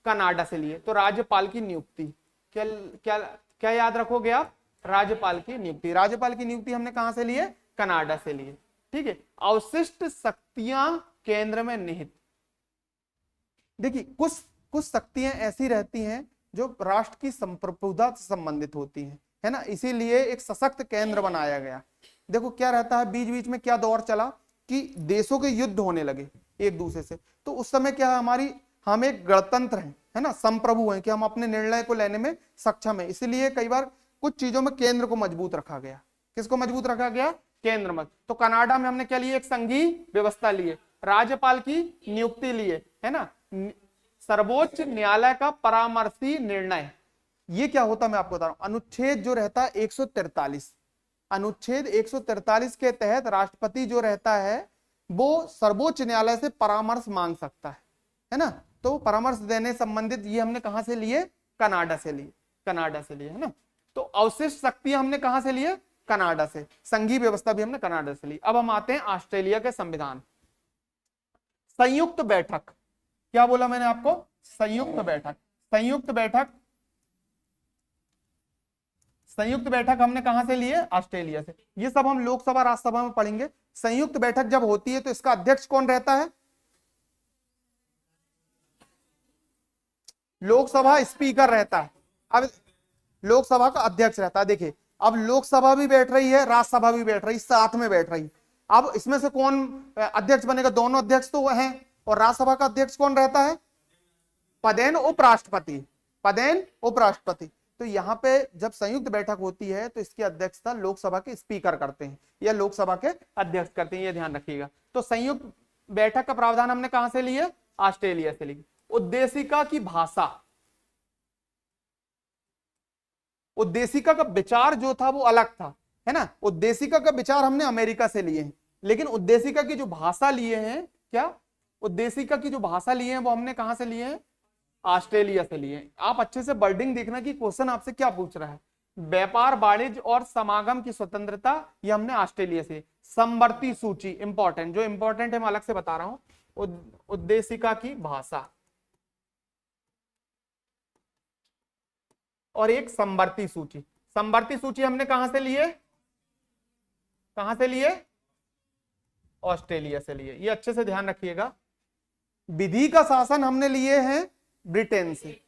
कनाडा से लिए। तो राज्यपाल की नियुक्ति क्या क्या क्या याद रखोगे आप, राज्यपाल की नियुक्ति। राज्यपाल की नियुक्ति हमने कहां से लिए, कनाडा से लिए, ठीक है। अवशिष्ट शक्तियां केंद्र में निहित। देखिए कुछ शक्तियां ऐसी रहती हैं जो राष्ट्र की संप्रभुता से संबंधित होती हैं, है ना। इसीलिए एक सशक्त केंद्र बनाया गया। देखो क्या रहता है, बीच बीच में क्या दौर चला कि देशों के युद्ध होने लगे एक दूसरे से। तो उस समय क्या है, हम एक गणतंत्र हैं, है ना, संप्रभु हैं, कि हम अपने निर्णय को लेने में सक्षम है। इसीलिए कई बार कुछ चीजों में केंद्र को मजबूत रखा गया। किसको मजबूत रखा गया, केंद्र में। तो कनाडा में हमने क्या लिए, एक संघीय व्यवस्था लिए, राज्यपाल की नियुक्ति लिए, है ना। सर्वोच्च न्यायालय का परामर्शी निर्णय, ये क्या होता मैं आपको बता रहा हूं। अनुच्छेद जो रहता है 143, अनुच्छेद 143 के तहत राष्ट्रपति जो रहता है वो सर्वोच्च न्यायालय से परामर्श मांग सकता है ना। तो परामर्श देने संबंधित ये हमने कहां से लिए, कनाडा से लिए, कनाडा से लिए, है ना। तो अवशिष्ट शक्तियां हमने कहां से लिए, कनाडा से। संघीय व्यवस्था भी हमने कनाडा से ली। अब हम आते हैं ऑस्ट्रेलिया के संविधान। संयुक्त बैठक, क्या बोला मैंने आपको, संयुक्त बैठक। संयुक्त बैठक, संयुक्त बैठक हमने कहां से लिए, ऑस्ट्रेलिया से। ये सब हम लोकसभा राज्यसभा में पढ़ेंगे। संयुक्त बैठक जब होती है तो इसका अध्यक्ष कौन रहता है, लोकसभा स्पीकर रहता है। अब लोकसभा का अध्यक्ष रहता है। देखिए अब लोकसभा भी बैठ रही है, राज्यसभा भी बैठ रही, साथ में बैठ रही। अब इसमें से कौन अध्यक्ष बनेगा, दोनों अध्यक्ष तो हैं। और राज्यसभा का अध्यक्ष कौन रहता है, पदेन उपराष्ट्रपति, पदेन उपराष्ट्रपति। तो यहाँ पे जब संयुक्त बैठक होती है तो इसकी अध्यक्षता लोकसभा के स्पीकर करते हैं या लोकसभा के अध्यक्ष करते हैं, ये ध्यान रखिएगा। तो संयुक्त बैठक का प्रावधान हमने कहां से लिए, ऑस्ट्रेलिया से लिए। उद्देशिका की भाषा, उद्देशिका का विचार जो था वो अलग था, है ना। उद्देशिका का विचार हमने अमेरिका से लिए हैं, लेकिन उद्देशिका की जो भाषा लिए हैं, क्या उद्देशिका की जो भाषा लिए हैं वो हमने कहां से लिए हैं, ऑस्ट्रेलिया से लिए। आप अच्छे से वर्डिंग देखना कि क्वेश्चन आपसे क्या पूछ रहा है। व्यापार, वाणिज्य और समागम की स्वतंत्रता, ये हमने ऑस्ट्रेलिया से। समवर्ती सूची इंपॉर्टेंट, जो इंपॉर्टेंट है मैं अलग से बता रहा हूं। उद्देशिका की भाषा और एक समवर्ती सूची। समवर्ती सूची हमने कहां से लिए, कहां से लिए, ऑस्ट्रेलिया से लिए। ये अच्छे से ध्यान रखिएगा। विधि का शासन हमने लिए हैं ब्रिटेन से,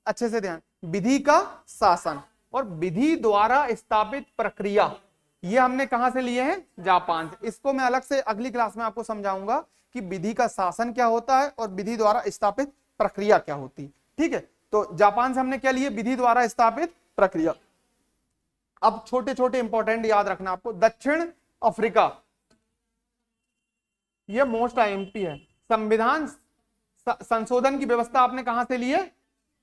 अच्छे से ध्यान, विधि का शासन और विधि द्वारा स्थापित प्रक्रिया, ये हमने कहां से लिए हैं, जापान से। इसको मैं अलग से अगली क्लास में आपको समझाऊंगा कि विधि का शासन क्या होता है और विधि द्वारा स्थापित प्रक्रिया क्या होती है। ठीक है, तो जापान से हमने क्या लिए, विधि द्वारा स्थापित प्रक्रिया। अब छोटे छोटे इंपॉर्टेंट याद रखना आपको। दक्षिण अफ्रीका, ये मोस्ट आईएमपी है। संविधान संशोधन की व्यवस्था आपने कहां से लिए,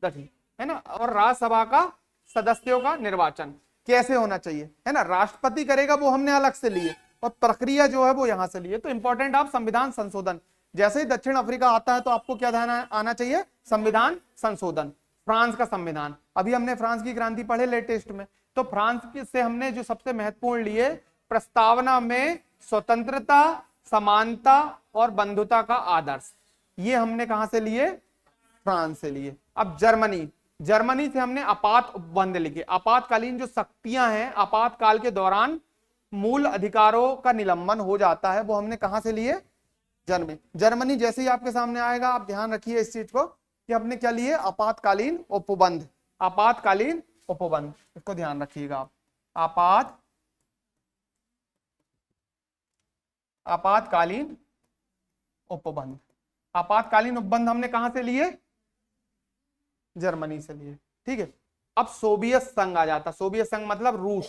दक्षिण, है ना। और राज्यसभा का सदस्यों का निर्वाचन कैसे होना चाहिए, है ना, राष्ट्रपति करेगा, वो हमने अलग से लिए, और प्रक्रिया जो है वो यहां से लिए। तो इंपॉर्टेंट आप संविधान संशोधन, जैसे ही दक्षिण अफ्रीका आता है तो आपको क्या ध्यान आना चाहिए, संविधान संशोधन। फ्रांस का संविधान, अभी हमने फ्रांस की क्रांति पढ़े लेटेस्ट में, तो फ्रांस से हमने जो सबसे महत्वपूर्ण लिए, प्रस्तावना में स्वतंत्रता, समानता और बंधुता का आदर्श, ये हमने कहां से लिए, फ्रांस से लिए। अब जर्मनी, जर्मनी से हमने आपात उपबंध लिखे। आपातकालीन जो शक्तियां हैं, आपातकाल के दौरान मूल अधिकारों का निलंबन हो जाता है, वो हमने कहां से लिए, जर्मनी। जर्मनी जैसे ही आपके सामने आएगा आप ध्यान रखिए इस चीज को कि हमने क्या लिए, आपातकालीन उपबंध। आपातकालीन उपबंध, इसको ध्यान रखिएगा आप। आपातकालीन उपबंध, आपातकालीन उपबंध हमने कहां से लिए, जर्मनी से लिए। ठीक है, अब सोवियत संघ आ जाता। सोवियत संघ मतलब रूस,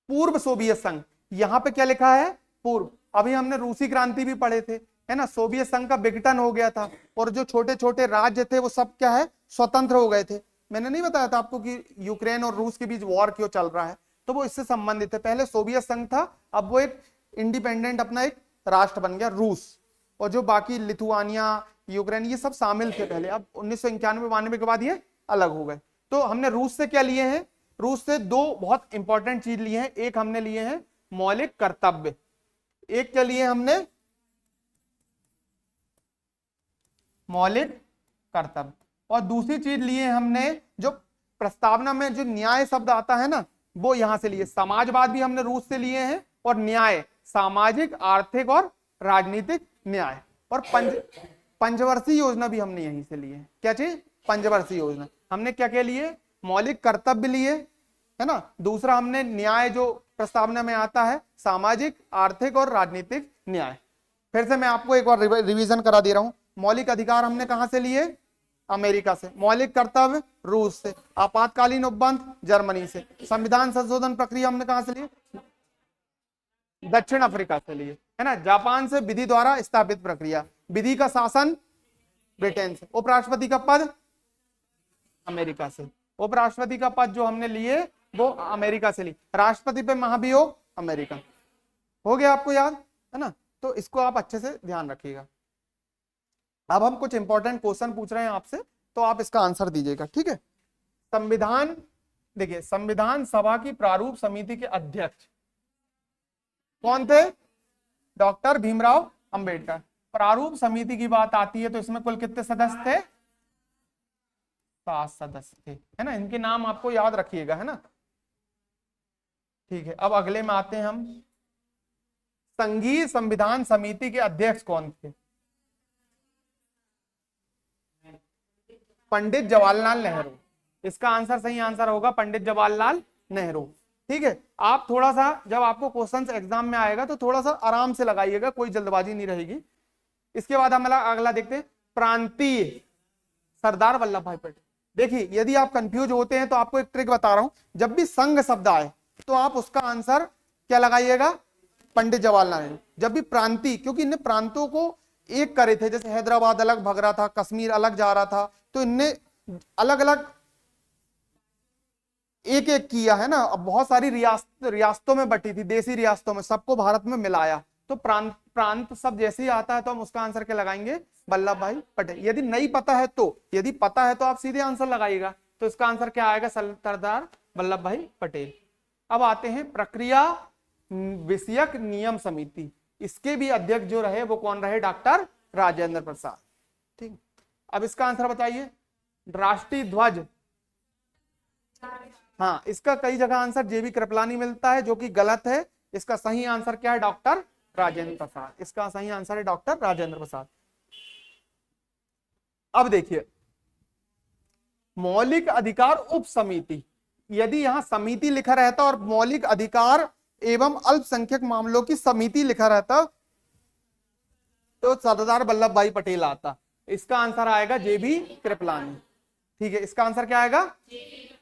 पूर्व सोवियत संघ, यहां पे क्या लिखा है, पूर्व। अभी हमने रूसी क्रांति भी पढ़े थे, है ना, सोवियत संघ का विघटन हो गया था और जो छोटे छोटे राज्य थे वो सब क्या है, स्वतंत्र हो गए थे। मैंने नहीं बताया था आपको कि यूक्रेन और रूस के बीच वॉर क्यों चल रहा है, तो वो इससे संबंधित है। पहले सोवियत संघ था, अब वो एक इंडिपेंडेंट अपना एक राष्ट्र बन गया रूस, और जो बाकी लिथुआनिया, यूक्रेन, ये सब शामिल थे पहले। अब 1991-92 के बाद ये अलग हो गए। तो हमने रूस से क्या लिए हैं, रूस से दो बहुत इंपॉर्टेंट चीज लिए हैं। एक हमने लिए हैं मौलिक कर्तव्य, एक क्या लिए हमने, मौलिक कर्तव्य, और दूसरी चीज लिए हमने जो प्रस्तावना में जो न्याय शब्द आता है ना, वो यहां से लिए। समाजवाद भी हमने रूस से लिए हैं, और न्याय, सामाजिक, आर्थिक और राजनीतिक न्याय। और पंचवर्षीय योजना भी हमने यहीं से लिए। क्या चीज, पंचवर्षीय योजना। हमने क्या क्या लिए, मौलिक कर्तव्य लिए, है ना, दूसरा हमने न्याय जो प्रस्तावना में आता है, सामाजिक, आर्थिक और राजनीतिक न्याय। फिर से मैं आपको एक बार रिवीजन करा दे रहा हूं। मौलिक अधिकार हमने कहां से लिए, अमेरिका से। मौलिक कर्तव्य रूस से। आपातकालीन उपबंध जर्मनी से। संविधान संशोधन प्रक्रिया हमने कहां से लिए, दक्षिण अफ्रीका से लिए, है ना। जापान से विधि द्वारा स्थापित प्रक्रिया, विधि का शासन ब्रिटेन से। उपराष्ट्रपति का पद अमेरिका से। उपराष्ट्रपति का पद जो हमने लिए वो अमेरिका से ली। राष्ट्रपति पे महाभियोग अमेरिका। हो गया आपको याद, है ना। तो इसको आप अच्छे से ध्यान रखिएगा। अब हम कुछ इंपॉर्टेंट क्वेश्चन पूछ रहे हैं आपसे, तो आप इसका आंसर दीजिएगा, ठीक है। संविधान, देखिए, संविधान सभा की प्रारूप समिति के अध्यक्ष कौन थे, डॉक्टर भीमराव अंबेडकर। प्रारूप समिति की बात आती है तो इसमें कुल कितने सदस्य थे, 7 सदस्य थे, है ना। इनके नाम आपको याद रखिएगा, है ना। ठीक है, अब अगले में आते हैं हम। संघीय संविधान समिति के अध्यक्ष कौन थे, पंडित जवाहरलाल नेहरू। इसका आंसर, सही आंसर होगा पंडित जवाहरलाल नेहरू। ठीक है, आप थोड़ा सा, जब आपको क्वेश्चंस एग्जाम में आएगा तो थोड़ा सा आराम से लगाइएगा, कोई जल्दबाजी नहीं रहेगी। इसके बाद हम अगला देखते हैं, प्रांतीय, सरदार वल्लभ भाई पटेल। देखिए, यदि आप कंफ्यूज होते हैं तो आपको एक ट्रिक बता रहा हूं, जब भी संघ शब्द आए तो आप उसका आंसर क्या लगाइएगा, पंडित जवाहरलाल नेहरू। जब भी प्रांतीय, क्योंकि इनने प्रांतों को एक करे थे, जैसे हैदराबाद अलग भग रहा था, कश्मीर अलग जा रहा था, तो इनने अलग अलग एक एक किया, है ना। अब बहुत सारी रियासतों में बटी थी, देसी रियासतों में, सबको भारत में मिलाया। तो प्रांत सब जैसे ही आता है तो हम उसका आंसर क्या लगाएंगे, वल्लभ भाई पटेल। यदि नहीं पता है तो, यदि पता है तो आप सीधे आंसर लगाइएगा, तो इसका आंसर क्या आएगा, सरदार वल्लभ भाई पटेल। अब आते हैं प्रक्रिया विषयक नियम समिति। इसके भी अध्यक्ष जो रहे वो कौन रहे, डॉक्टर राजेंद्र प्रसाद। ठीक, अब इसका आंसर बताइए, राष्ट्रीय ध्वज। हाँ, इसका कई जगह आंसर जेबी कृपलानी मिलता है, जो कि गलत है। इसका सही आंसर क्या है, डॉक्टर राजेंद्र प्रसाद। इसका सही आंसर है डॉक्टर राजेंद्र प्रसाद। अब देखिए, मौलिक अधिकार उप समिति। यदि यहां समिति लिखा रहता और मौलिक अधिकार एवं अल्पसंख्यक मामलों की समिति लिखा रहता तो सरदार वल्लभ भाई पटेल आता। इसका आंसर आएगा जेबी कृपलानी। ठीक है, इसका आंसर क्या आएगा।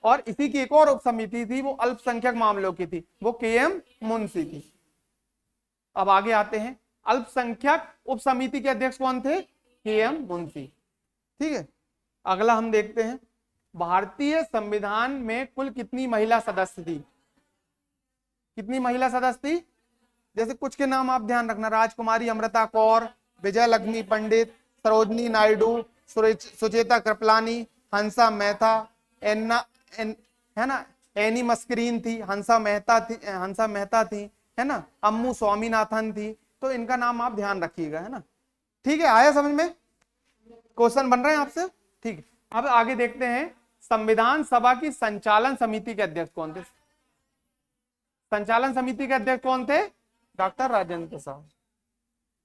और इसी की एक और उप समिति थी, वो अल्पसंख्यक मामलों की थी, वो केएम मुंशी थी। अब आगे आते हैं, अल्पसंख्यक उप समिति के अध्यक्ष कौन थे, केएम मुंशी। ठीक है, अगला हम देखते हैं, भारतीय संविधान में कुल कितनी महिला सदस्य थी। कितनी महिला सदस्य थी, जैसे कुछ के नाम आप ध्यान रखना, राजकुमारी अमृता कौर, विजय लक्ष्मी पंडित, सरोजनी नायडू, सुचेता कृपलानी, हंसा मेहता, है ना, एनी मस्करीन थी, हंसा मेहता थी, है ना, अम्मू स्वामीनाथन थी। तो इनका नाम आप ध्यान रखिएगा, है ना। ठीक है, आया समझ में, क्वेश्चन बन रहे हैं आपसे। ठीक है, अब आगे देखते हैं, संविधान सभा की संचालन समिति के अध्यक्ष कौन थे। संचालन समिति के अध्यक्ष कौन थे, डॉक्टर राजेंद्र प्रसाद।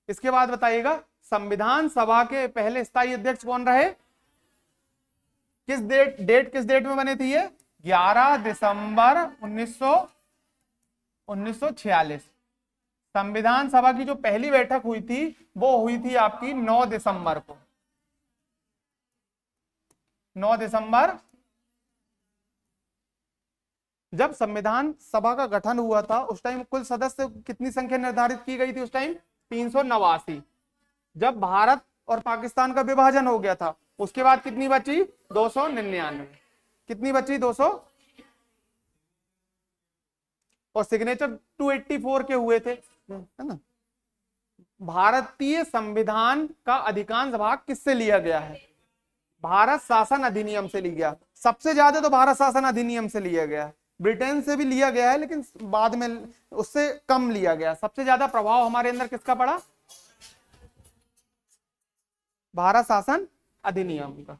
इसके बाद बताइएगा, संविधान सभा के पहले स्थायी अध्यक्ष कौन रहे, किस किस डेट में बने थे ये, 11 दिसंबर 1946। संविधान सभा की जो पहली बैठक हुई थी वो हुई थी आपकी 9 दिसंबर को। 9 दिसंबर जब संविधान सभा का गठन हुआ था, उस टाइम कुल सदस्य कितनी संख्या निर्धारित की गई थी, उस टाइम 389। जब भारत और पाकिस्तान का विभाजन हो गया था, उसके बाद कितनी बची, 299। कितनी बची, 200। और सिग्नेचर 284 के हुए थे, है ना। भारतीय संविधान का अधिकांश भाग किससे लिया गया है, भारत शासन अधिनियम से लिया गया। सबसे ज्यादा तो भारत शासन अधिनियम से लिया गया है, ब्रिटेन से भी लिया गया है लेकिन बाद में उससे कम लिया गया। सबसे ज्यादा प्रभाव हमारे अंदर किसका पड़ा, भारत शासन अधिनियम का।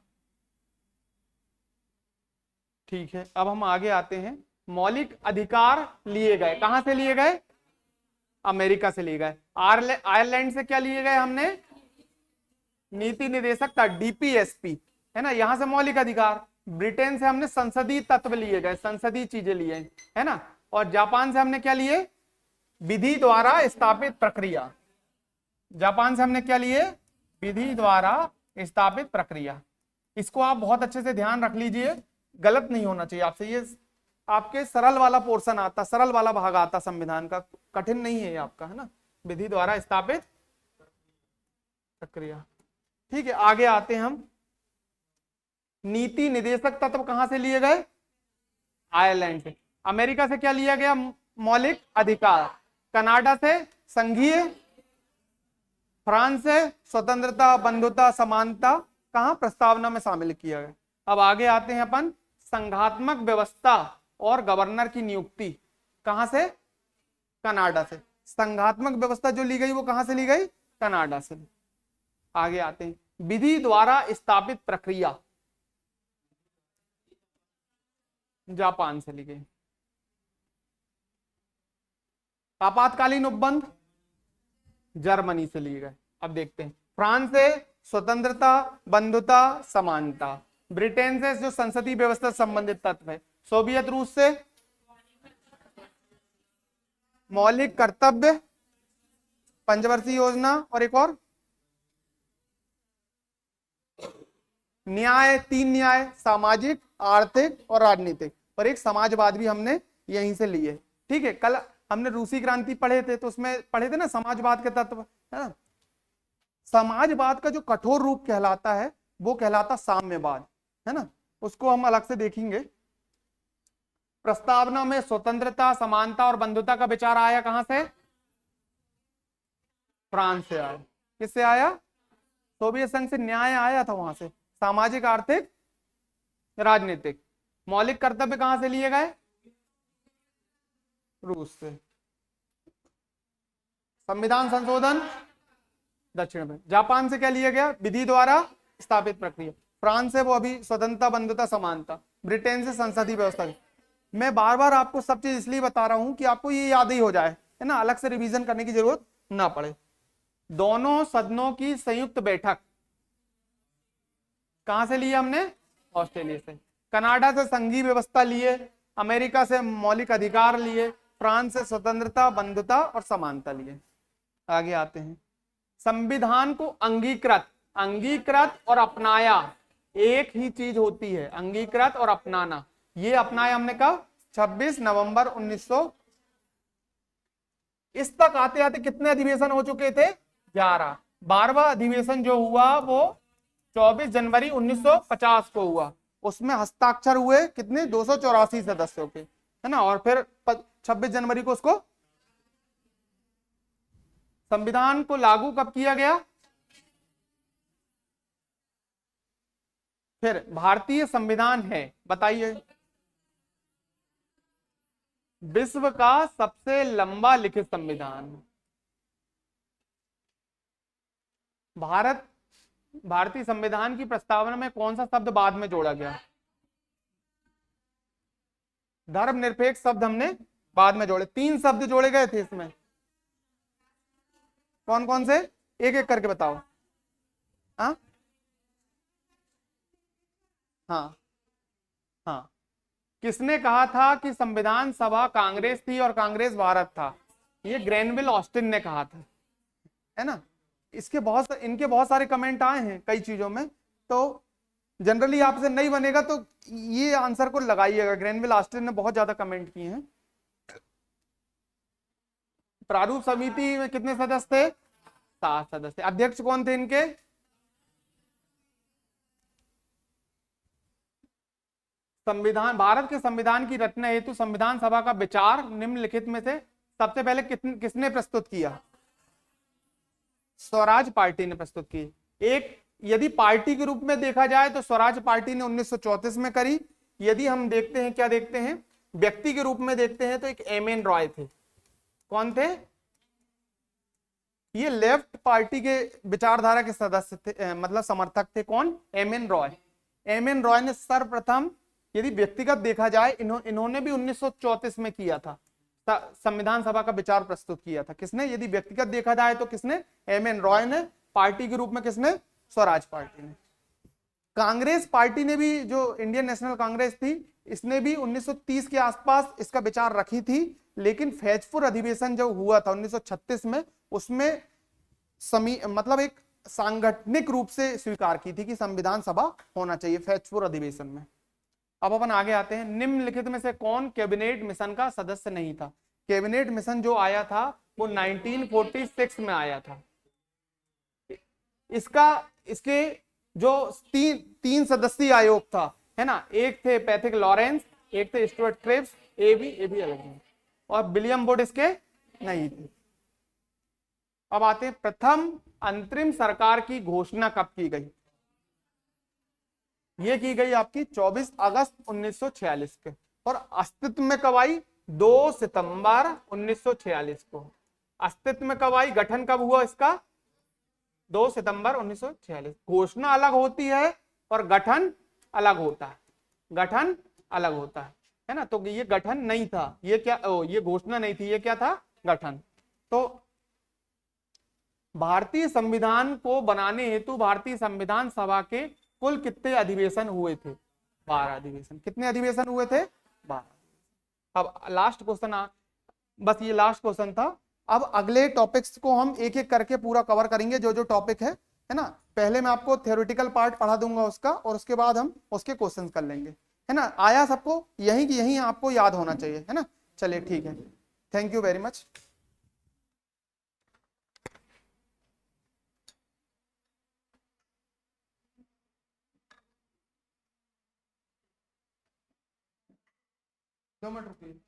ठीक है, अब हम आगे आते हैं, मौलिक अधिकार लिए गए, कहां से लिए गए, अमेरिका से लिए गए। आयरलैंड से क्या लिए गए हमने, नीति निदेशक था, डीपीएसपी, है ना, यहां से मौलिक अधिकार। ब्रिटेन से हमने संसदीय तत्व लिए गए, संसदीय चीजें लिए, है ना। और जापान से हमने क्या लिए, विधि द्वारा स्थापित प्रक्रिया। जापान से हमने क्या लिए, विधि द्वारा स्थापित प्रक्रिया। इसको आप बहुत अच्छे से ध्यान रख लीजिए, गलत नहीं होना चाहिए आपसे। ये आपके सरल वाला पोर्शन आता, सरल वाला भाग आता संविधान का, कठिन नहीं है ये आपका, है ना, विधि द्वारा स्थापित प्रक्रिया। ठीक है, आगे आते हैं हम, नीति निदेशक तत्व कहां से लिए गए, आयरलैंड से। अमेरिका से क्या लिया गया, मौलिक अधिकार। कनाडा से संघीय, फ्रांस से स्वतंत्रता, बंधुता, समानता, कहां, प्रस्तावना में शामिल किया गया। अब आगे आते हैं अपन, संघात्मक व्यवस्था और गवर्नर की नियुक्ति कहां से, कनाडा से। संघात्मक व्यवस्था जो ली गई वो कहां से ली गई, कनाडा से। आगे आते हैं, विधि द्वारा स्थापित प्रक्रिया जापान से ली गई। आपातकालीन उपबंध जर्मनी से लिए गए। अब देखते हैं, फ्रांस से स्वतंत्रता, बंधुता, समानता। ब्रिटेन से जो संसदीय व्यवस्था संबंधित तत्व है। सोवियत रूस से मौलिक कर्तव्य, पंचवर्षीय योजना, और एक और न्याय, 3 न्याय, सामाजिक, आर्थिक और राजनीतिक, और एक समाजवाद भी हमने यहीं से लिए। ठीक है, कल हमने रूसी क्रांति पढ़े थे, तो उसमें पढ़े थे ना समाजवाद के तत्व, है ना। समाजवाद का जो कठोर रूप कहलाता है वो कहलाता साम्यवाद, है ना, उसको हम अलग से देखेंगे। प्रस्तावना में स्वतंत्रता, समानता और बंधुता का विचार आया कहां से, फ्रांस से आया। किससे आया, सोवियत संघ से न्याय आया था वहां से। सामाजिक, आर्थिक, राजनीतिक। मौलिक कर्तव्य कहां से लिए गए, रूस से। संविधान संशोधन दक्षिण में। जापान से क्या लिया गया, विधि द्वारा स्थापित प्रक्रिया। फ्रांस से वो अभी स्वतंत्रता, बंधुता, समानता। ब्रिटेन से संसदीय व्यवस्था। मैं बार बार आपको सब चीज इसलिए बता रहा हूं कि आपको ये याद ही हो जाए, है ना, अलग से रिवीजन करने की जरूरत ना पड़े। दोनों सदनों की संयुक्त बैठक कहां से लिए हमने, ऑस्ट्रेलिया से। कनाडा से संघीय व्यवस्था लिए, अमेरिका से मौलिक अधिकार लिए, फ्रांस से स्वतंत्रता, बंधुता और समानता लिए। आगे आते हैं, संविधान को अंगीकृत, अंगीकृत और अपनाया एक ही चीज होती है, अंगीकृत और अपनाना। ये अपनाया हमने कब? 26 नवंबर 1900। इस तक आते आते कितने अधिवेशन हो चुके थे? 11। 12वां अधिवेशन जो हुआ वो 24 जनवरी 1950 को हुआ। उसमें हस्ताक्षर हुए कितने? 284 सदस्यों के, है ना। और फिर 26 जनवरी को उसको, संविधान को लागू कब किया गया? फिर भारतीय संविधान है, बताइए, विश्व का सबसे लंबा लिखित संविधान। भारतीय संविधान की प्रस्तावना में कौन सा शब्द बाद में जोड़ा गया? धर्मनिरपेक्ष शब्द हमने बाद में जोड़े। 3 शब्द जोड़े गए थे इसमें, कौन कौन से? एक एक करके बताओ। हाँ हाँ हाँ। किसने कहा था कि संविधान सभा कांग्रेस थी और कांग्रेस भारत था? ये ग्रैनविल ऑस्टिन ने कहा था, है ना। इनके बहुत सारे कमेंट आए हैं कई चीजों में, तो जनरली आपसे नहीं बनेगा तो ये आंसर को लगाइएगा। ग्रैनविल ऑस्टिन ने बहुत ज्यादा कमेंट किए हैं। प्रारूप समिति में कितने सदस्य थे? 7 सदस्य। अध्यक्ष कौन थे इनके? संविधान, भारत के संविधान की रचना हेतु संविधान सभा का विचार निम्नलिखित में से सबसे पहले किसने प्रस्तुत किया? स्वराज पार्टी ने प्रस्तुत की। एक, यदि पार्टी के रूप में देखा जाए तो स्वराज पार्टी ने 1934 में करी। यदि हम देखते हैं, क्या देखते हैं, व्यक्ति के रूप में देखते हैं, तो एक एम.एन. रॉय थे। कौन थे? ये लेफ्ट पार्टी के विचारधारा के सदस्य थे, मतलब समर्थक थे। कौन? एम.एन. रॉय। एम.एन. रॉय ने सर्वप्रथम, यदि व्यक्तिगत देखा जाए, इन्होंने भी 1934 में किया था, संविधान सभा का विचार प्रस्तुत किया था। किसने? यदि व्यक्तिगत देखा जाए तो किसने? एम.एन. रॉय ने। पार्टी के रूप में किसने? स्वराज पार्टी ने। कांग्रेस पार्टी ने भी, जो इंडियन नेशनल कांग्रेस थी, इसने भी 1930 के आसपास इसका विचार रखी थी। लेकिन फैजपुर अधिवेशन जो हुआ था 1936 में, उसमें मतलब एक सांगठनिक रूप से स्वीकार की थी कि संविधान सभा होना चाहिए, फैजपुर अधिवेशन में। अब अपन आगे आते हैं, निम्नलिखित में से कौन कैबिनेट मिशन का सदस्य नहीं था? कैबिनेट मिशन जो आया था वो 1946 में आया था। इसके जो तीन सदस्यीय आयोग था, है ना, एक थे पैथिक लॉरेंस, एक थे स्टुअर्ट क्रिप्स, ए भी अलग है, और विलियम वुड इसके नहीं थे। अब आते हैं, प्रथम अंतरिम सरकार की घोषणा कब की गई? ये की गई आपकी 24 अगस्त 1946 के। और अस्तित्व में कब आई? 2 सितंबर 1946 को। अस्तित्व में कब आई? गठन कब हुआ इसका? 2 सितंबर 1946। घोषणा अलग होती है और गठन अलग होता है। गठन अलग होता है ना। तो ये गठन नहीं था, ये क्या, ये घोषणा नहीं थी, ये क्या था? गठन। तो भारतीय संविधान को बनाने हेतु भारतीय संविधान सभा के कुल कितने अधिवेशन हुए थे? 12 अधिवेशन। कितने अधिवेशन हुए थे? 12। अब लास्ट क्वेश्चन, बस ये लास्ट क्वेश्चन था। अब अगले टॉपिक्स को हम एक एक करके पूरा कवर करेंगे, जो जो टॉपिक है ना। पहले मैं आपको थ्योरेटिकल पार्ट पढ़ा दूंगा उसका, और उसके बाद हम उसके क्वेश्चंस कर लेंगे, है ना। आया सबको? यही की यही आपको याद होना चाहिए, है ना। चलिए ठीक है, थैंक यू वेरी मच। दो मिनट रुकिए।